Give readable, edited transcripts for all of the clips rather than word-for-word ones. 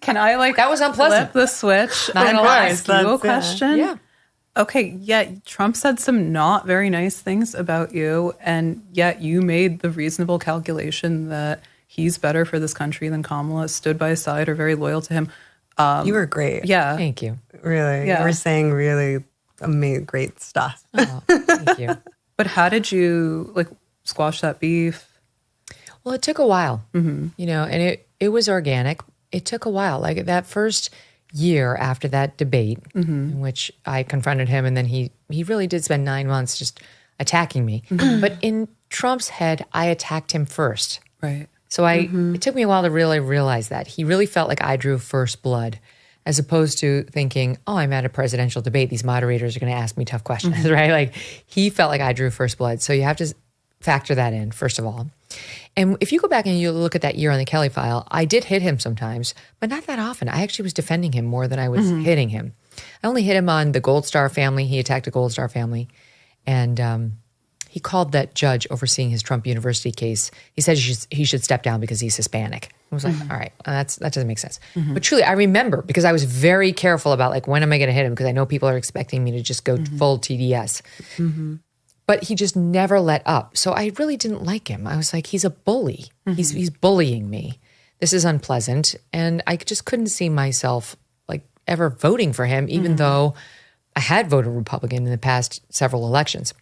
Can I that was unpleasant. flip the switch Not and gonna lie. ask you a question? Yeah. Okay, yeah, Trump said some not very nice things about you, and yet you made the reasonable calculation that he's better for this country than Kamala, stood by his side, or very loyal to him. You were great. Yeah. Thank you. Really. Yeah. You were saying really great stuff. Oh, thank you. But how did you squash that beef? Well, it took a while, and it was organic. It took a while. Like that first year after that debate in which I confronted him, and then he really did spend 9 months just attacking me. But in Trump's head, I attacked him first. Right. So it took me a while to really realize that. He really felt like I drew first blood, as opposed to thinking, oh, I'm at a presidential debate. These moderators are going to ask me tough questions, right? Like he felt like I drew first blood. So you have to factor that in, first of all. And if you go back and you look at that year on the Kelly file, I did hit him sometimes, but not that often. I actually was defending him more than I was hitting him. I only hit him on the Gold Star family. He attacked a Gold Star family. And he called that judge overseeing his Trump University case. He said he should step down because he's Hispanic. I was like, all right, that doesn't make sense. But truly, I remember because I was very careful about when am I going to hit him, because I know people are expecting me to just go full TDS. But he just never let up. So I really didn't like him. I was like, he's a bully. He's bullying me. This is unpleasant. And I just couldn't see myself ever voting for him, even though I had voted Republican in the past several elections.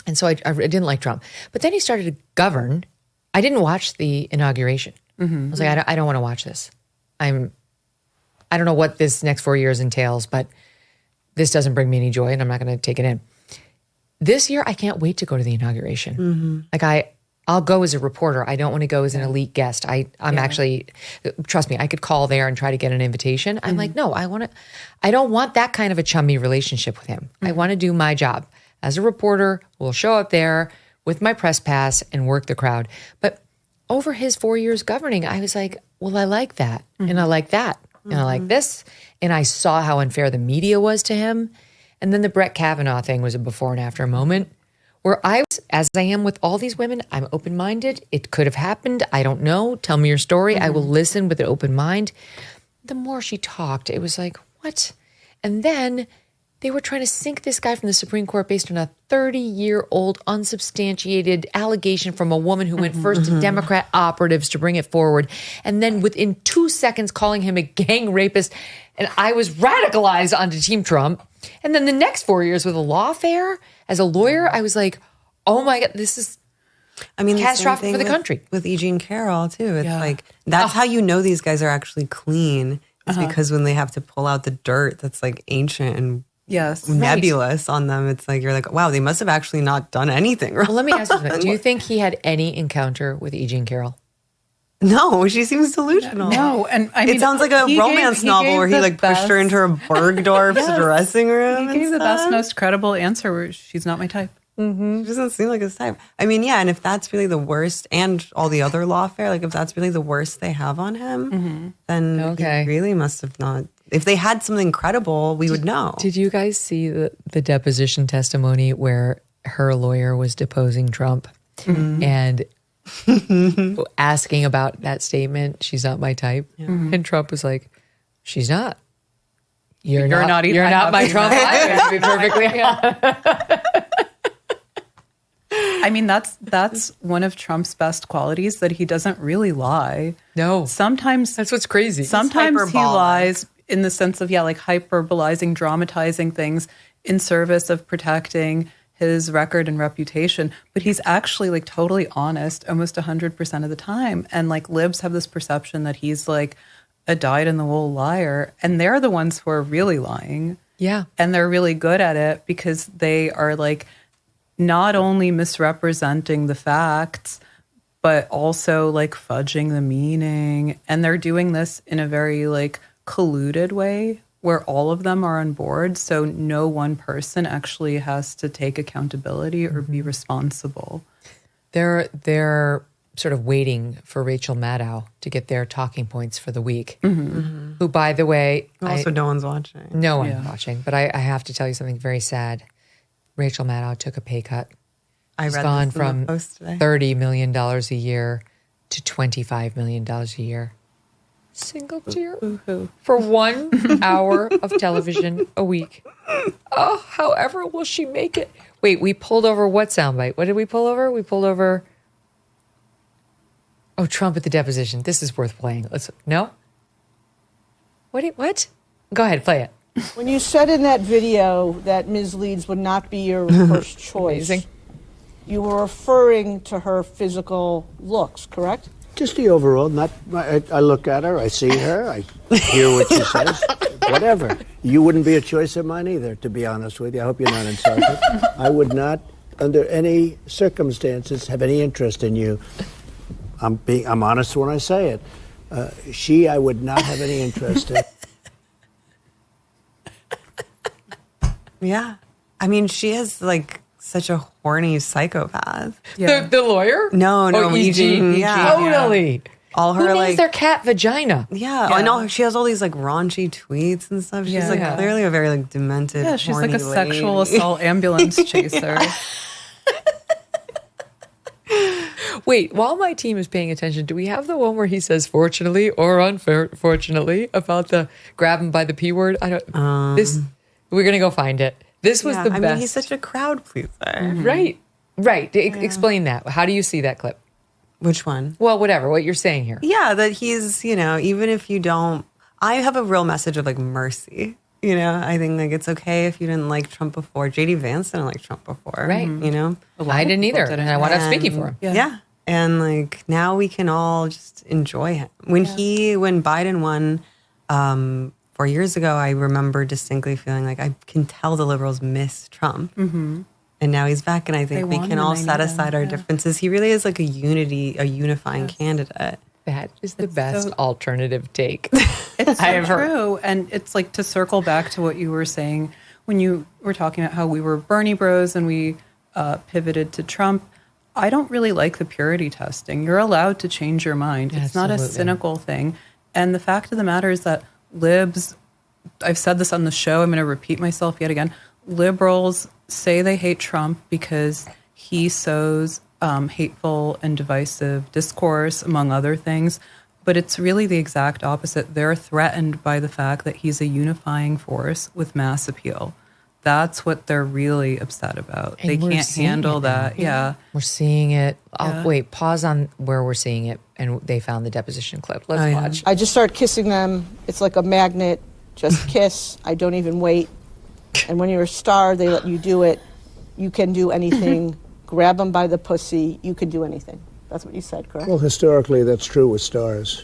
And so I didn't like Trump. But then he started to govern. I didn't watch the inauguration. I was like, I don't want to watch this. I don't know what this next 4 years entails, but this doesn't bring me any joy, and I'm not going to take it in. This year, I can't wait to go to the inauguration. I'll go as a reporter. I don't want to go as an elite guest. I'm actually, trust me, I could call there and try to get an invitation. I'm like, no, I don't want that kind of a chummy relationship with him. I want to do my job. As a reporter, we'll show up there with my press pass and work the crowd. But over his 4 years governing, I was like, well, I like that. And I like that. And I like this. And I saw how unfair the media was to him. And then the Brett Kavanaugh thing was a before and after moment where I was, as I am with all these women, I'm open-minded. It could have happened. I don't know. Tell me your story. I will listen with an open mind. The more she talked, it was like, what? And then they were trying to sink this guy from the Supreme Court based on a 30-year-old unsubstantiated allegation from a woman who went first to Democrat operatives to bring it forward. And then within 2 seconds calling him a gang rapist. And I was radicalized onto Team Trump. And then the next 4 years with a lawfare as a lawyer, I was like, oh my God, this is catastrophic for the country. With E. Jean Carroll, too. It's that's how you know these guys are actually clean. It's because when they have to pull out the dirt that's ancient and nebulous on them, it's you're like, wow, they must have actually not done anything wrong. Well, let me ask you something. Do you think he had any encounter with E. Jean Carroll? No, she seems delusional. No, and I mean, it sounds like a romance novel where he pushed her into a Bergdorf's dressing room. He gave the best, most credible answer where she's not my type. She doesn't seem like his type. I mean, yeah, and if that's really the worst, and all the other lawfare, if that's really the worst they have on him, then he really must have not. If they had something credible, we would know. Did you guys see the deposition testimony where her lawyer was deposing Trump and asking about that statement, she's not my type? And Trump was like, she's not. You're not either. You're not my Trump either, to be perfectly honest. I mean, that's one of Trump's best qualities, that he doesn't really lie. No. Sometimes that's what's crazy. Sometimes he lies in the sense of, hyperbolizing, dramatizing things in service of protecting his record and reputation. But he's actually totally honest almost 100% of the time. And libs have this perception that he's a dyed-in-the-wool liar. And they're the ones who are really lying. Yeah. And they're really good at it because they are not only misrepresenting the facts, but also fudging the meaning. And they're doing this in a very colluded way where all of them are on board. So no one person actually has to take accountability or be responsible. They're sort of waiting for Rachel Maddow to get their talking points for the week. Who, by the way, also no one's watching. No one's watching. But I have to tell you something very sad. Rachel Maddow took a pay cut. She's gone from $30 million a year to $25 million a year. single tear for 1 hour of television a week. Oh, however will she make it? Wait, we pulled over what soundbite? What did we pull over? We pulled over... Oh, Trump at the deposition. This is worth playing. No? What? Go ahead, play it. When you said in that video that Ms. Leeds would not be your first choice, you were referring to her physical looks, correct? Just the overall. I look at her, I see her, I hear what she says, whatever. You wouldn't be a choice of mine either, to be honest with you. I hope you're not insulted. I would not, under any circumstances, have any interest in you. I'm honest when I say it. I would not have any interest in. Yeah. I mean, she is like such a horny psychopath. Yeah. The lawyer? No, Eugene. Yeah. Totally. All her Who names their cat Vagina? Yeah. I know she has all these like raunchy tweets and stuff. She's like clearly a very like demented. Yeah, she's like a lady. sexual assault ambulance chaser. Wait, while my team is paying attention, do we have the one where he says fortunately or unfortunately about the grab him by the P word? I don't we're gonna go find it. This was the best. I mean, he's such a crowd pleaser. Mm-hmm. Right. Explain that. How do you see that clip? Which one? Well, whatever, what you're saying here. Yeah, that he's, even if you don't, I have a real message of like mercy. I think like it's okay if you didn't like Trump before. JD Vance didn't like Trump before. Right. I didn't either. And I wound up speaking for him. Yeah. And like now we can all just enjoy him. When Biden won 4 years ago, I remember distinctly feeling like I can tell the liberals miss Trump. Mm-hmm. And now he's back, and I think we can all set aside our differences. He really is like a unifying candidate. That is the best alternative take. It's so true. And it's like, to circle back to what you were saying when you were talking about how we were Bernie bros and we pivoted to Trump. I don't really like the purity testing. You're allowed to change your mind. It's not a cynical thing. And the fact of the matter is that libs, I've said this on the show, I'm going to repeat myself yet again. Liberals say they hate Trump because he sows hateful and divisive discourse, among other things. But it's really the exact opposite. They're threatened by the fact that he's a unifying force with mass appeal. That's what they're really upset about. And they can't handle that. Yeah. We're seeing it. Wait, pause on where we're seeing it. And they found the deposition clip. Let's watch. I just start kissing them. It's like a magnet. Just kiss. I don't even wait. And when you're a star, they let you do it. You can do anything. Grab them by the pussy. You can do anything. That's what you said, correct? Well, historically, that's true with stars.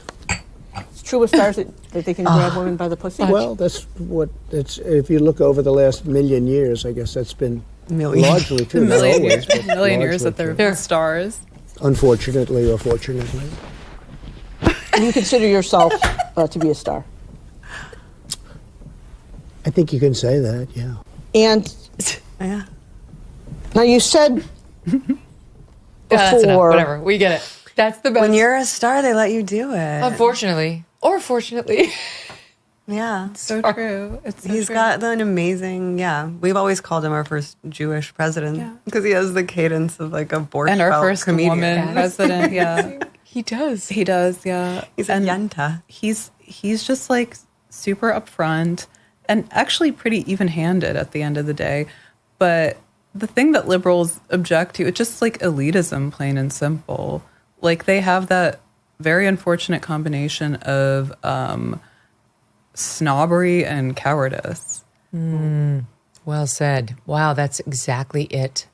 It's true with stars that they can grab women by the pussy? Well, that's what it's. If you look over the last million years, I guess that's been largely true. million years that they're stars. Unfortunately or fortunately. And you consider yourself to be a star? I think you can say that, yeah. And now you said before. That's enough. Whatever. We get it. That's the best. When you're a star, they let you do it. Unfortunately. Or fortunately. Yeah. So true. He's got an amazing, we've always called him our first Jewish president because he has the cadence of like a Borscht and our first comedian. Woman president, He does. He does, yeah. He's a yenta. He's just like super upfront and actually pretty even-handed at the end of the day. But the thing that liberals object to, it's just like elitism, plain and simple. Like they have that very unfortunate combination of snobbery and cowardice. Well said. Wow, that's exactly it.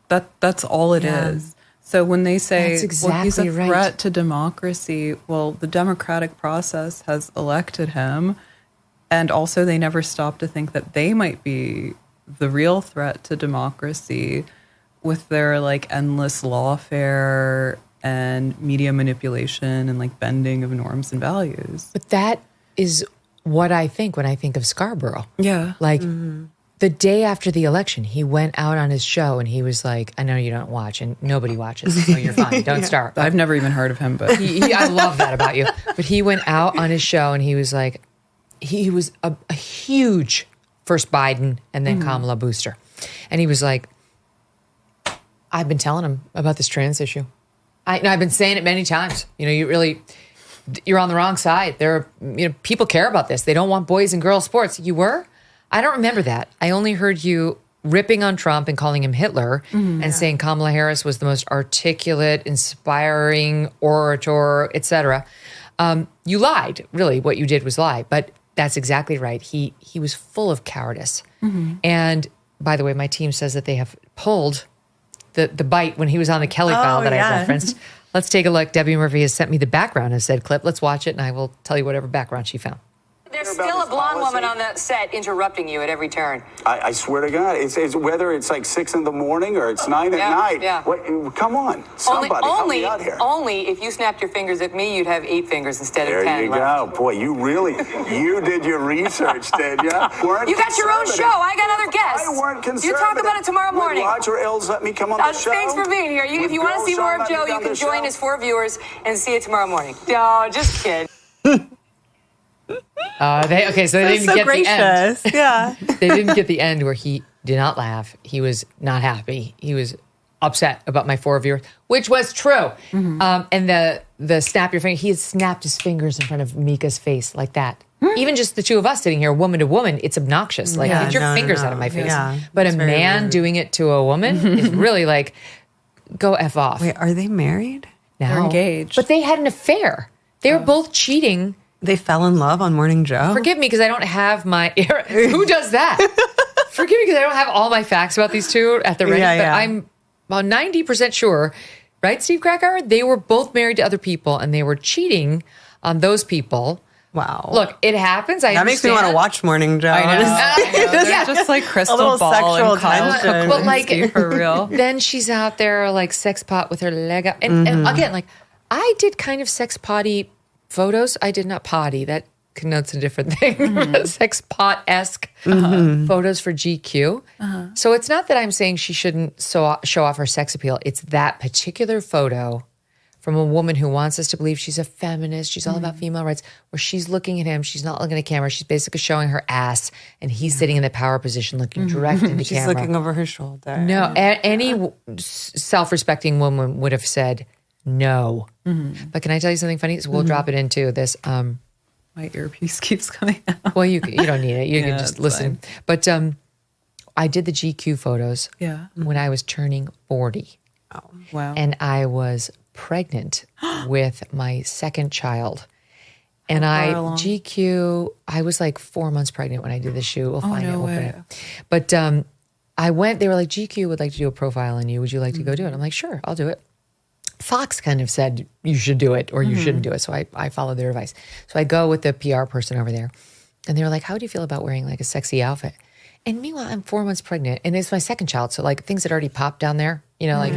That's all it is. So when they say, he's a threat right. to democracy, well, the democratic process has elected him. And also they never stop to think that they might be the real threat to democracy with their like endless lawfare and media manipulation and like bending of norms and values. But that is what I think when I think of Scarborough. Yeah. Like the day after the election, he went out on his show and he was like, I know you don't watch and nobody watches, so you're fine. Don't start. I've never even heard of him, but I love that about you. But he went out on his show and he was like, he was a huge first Biden and then Kamala booster. And he was like, I've been telling him about this trans issue. I've been saying it many times. You know, you're on the wrong side. People care about this. They don't want boys and girls sports. You were? I don't remember that. I only heard you ripping on Trump and calling him Hitler and saying Kamala Harris was the most articulate, inspiring orator, etc. You lied. Really, what you did was lie. But that's exactly right. He was full of cowardice. And by the way, my team says that they have pulled the bite when he was on the Kelly file that I referenced. Let's take a look. Debbie Murphy has sent me the background of said clip. Let's watch it, and I will tell you whatever background she found. There's still a blonde woman on the set interrupting you at every turn. I swear to God, it's whether it's like 6 in the morning or it's 9 at night. Yeah. What, come on, somebody help me out here. Only if you snapped your fingers at me, you'd have 8 fingers instead of 10. There you go. Boy, you did your research, did you? You got your own show. I got other guests. I weren't conservative. You talk about it tomorrow morning. Roger Ailes let me come on the show. Thanks for being here. If you want to see more of Joe, you can join his 4 viewers and see it tomorrow morning. No, just kidding. So they didn't get gracious. the end. Yeah. They didn't get the end where he did not laugh. He was not happy. He was upset about my 4 viewers, which was true. And the snap your finger, he had snapped his fingers in front of Mika's face like that. Even just the two of us sitting here, woman to woman, it's obnoxious. Like, get your fingers out of my face. Yeah, but a man rude. Doing it to a woman is really like, go F off. Wait, are they married? No. They're engaged. But they had an affair. They were both cheating. They fell in love on Morning Joe? Forgive me because I don't have my... Who does that? Forgive me because I don't have all my facts about these two at the ready, but I'm about 90% sure, right, Steve Krakauer? They were both married to other people and they were cheating on those people. Wow. Look, it happens. That makes me want to watch Morning Joe. I know. They're just like crystal a little ball sexual and Kyle tension. But like, for real. Then she's out there like sex pot with her leg up. And again, like, I did kind of sex potty photos. I did not potty. That connotes a different thing. Sex pot-esque photos for GQ. So it's not that I'm saying she shouldn't show off her sex appeal. It's that particular photo from a woman who wants us to believe she's a feminist. She's all about female rights, where she's looking at him. She's not looking at the camera. She's basically showing her ass, and he's sitting in the power position looking direct into She's camera. looking over her shoulder. No, any self-respecting woman would have said no. But can I tell you something funny? So we'll drop it into this. My earpiece keeps coming out. Well, you don't need it. You can just listen. Fine. But I did the GQ photos when I was turning 40. Oh, wow. And I was pregnant with my second child. And GQ, I was like 4 months pregnant when I did the shoot. We'll find it. We'll put it. But I went, they were like, GQ would like to do a profile on you. Would you like to go do it? I'm like, sure, I'll do it. Fox kind of said, you should do it or you shouldn't do it. So I followed their advice. So I go with the PR person over there. And they were like, how do you feel about wearing like a sexy outfit? And meanwhile, I'm 4 months pregnant. And it's my second child. So like things had already popped down there. You know, like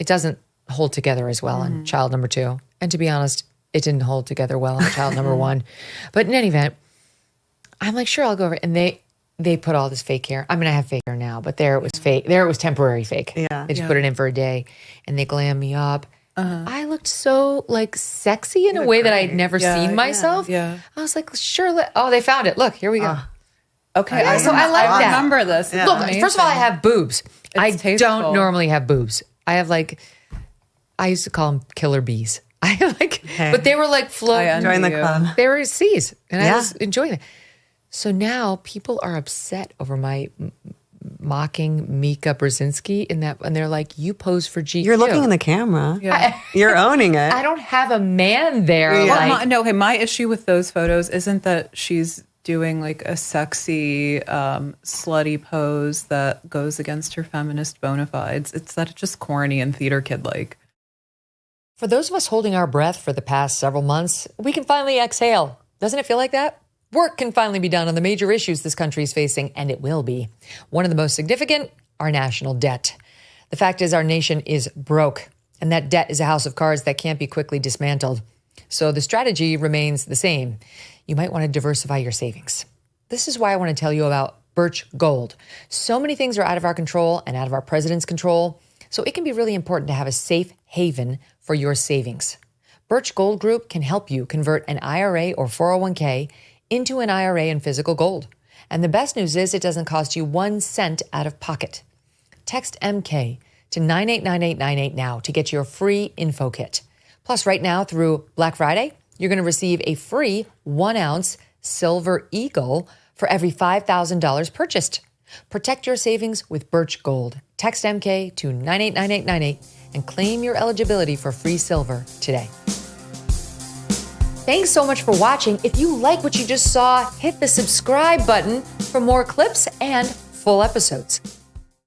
it doesn't hold together as well on child number 2. And to be honest, it didn't hold together well on child number 1. But in any event, I'm like, sure, I'll go over. And they put all this fake hair. I mean, I have fake hair now, but there it was fake. There it was temporary fake. Yeah. They just put it in for a day and they glam me up. I looked so like sexy in a way that I'd never seen myself. Yeah. I was like, sure. They found it. Look, here we go. Okay. I like that. I remember this. Look, first of all, I have boobs. I tasteful. don't normally have boobs. I have like, I used to call them killer bees. But they were like floating. Join the club. They were C's, and I was enjoying it. So now people are upset over my mocking Mika Brzezinski in that, and they're like, "You pose for GQ." You're looking in the camera. Yeah. You're owning it. I don't have a man there. Yeah. Like, my issue with those photos isn't that she's doing like a sexy, slutty pose that goes against her feminist bona fides. It's that it's just corny and theater kid-like. For those of us holding our breath for the past several months, we can finally exhale. Doesn't it feel like that? Work can finally be done on the major issues this country is facing, and it will be. One of the most significant, our national debt. The fact is our nation is broke, and that debt is a house of cards that can't be quickly dismantled. So the strategy remains the same. You might want to diversify your savings. This is why I want to tell you about Birch Gold. So many things are out of our control and out of our president's control, so it can be really important to have a safe haven for your savings. Birch Gold Group can help you convert an IRA or 401k into an IRA in physical gold. And the best news is it doesn't cost you 1 cent out of pocket. Text MK to 989898 now to get your free info kit. Plus, right now through Black Friday, you're going to receive a free 1-ounce silver eagle for every $5,000 purchased. Protect your savings with Birch Gold. Text MK to 989898 and claim your eligibility for free silver today. Thanks so much for watching. If you like what you just saw, hit the subscribe button for more clips and full episodes.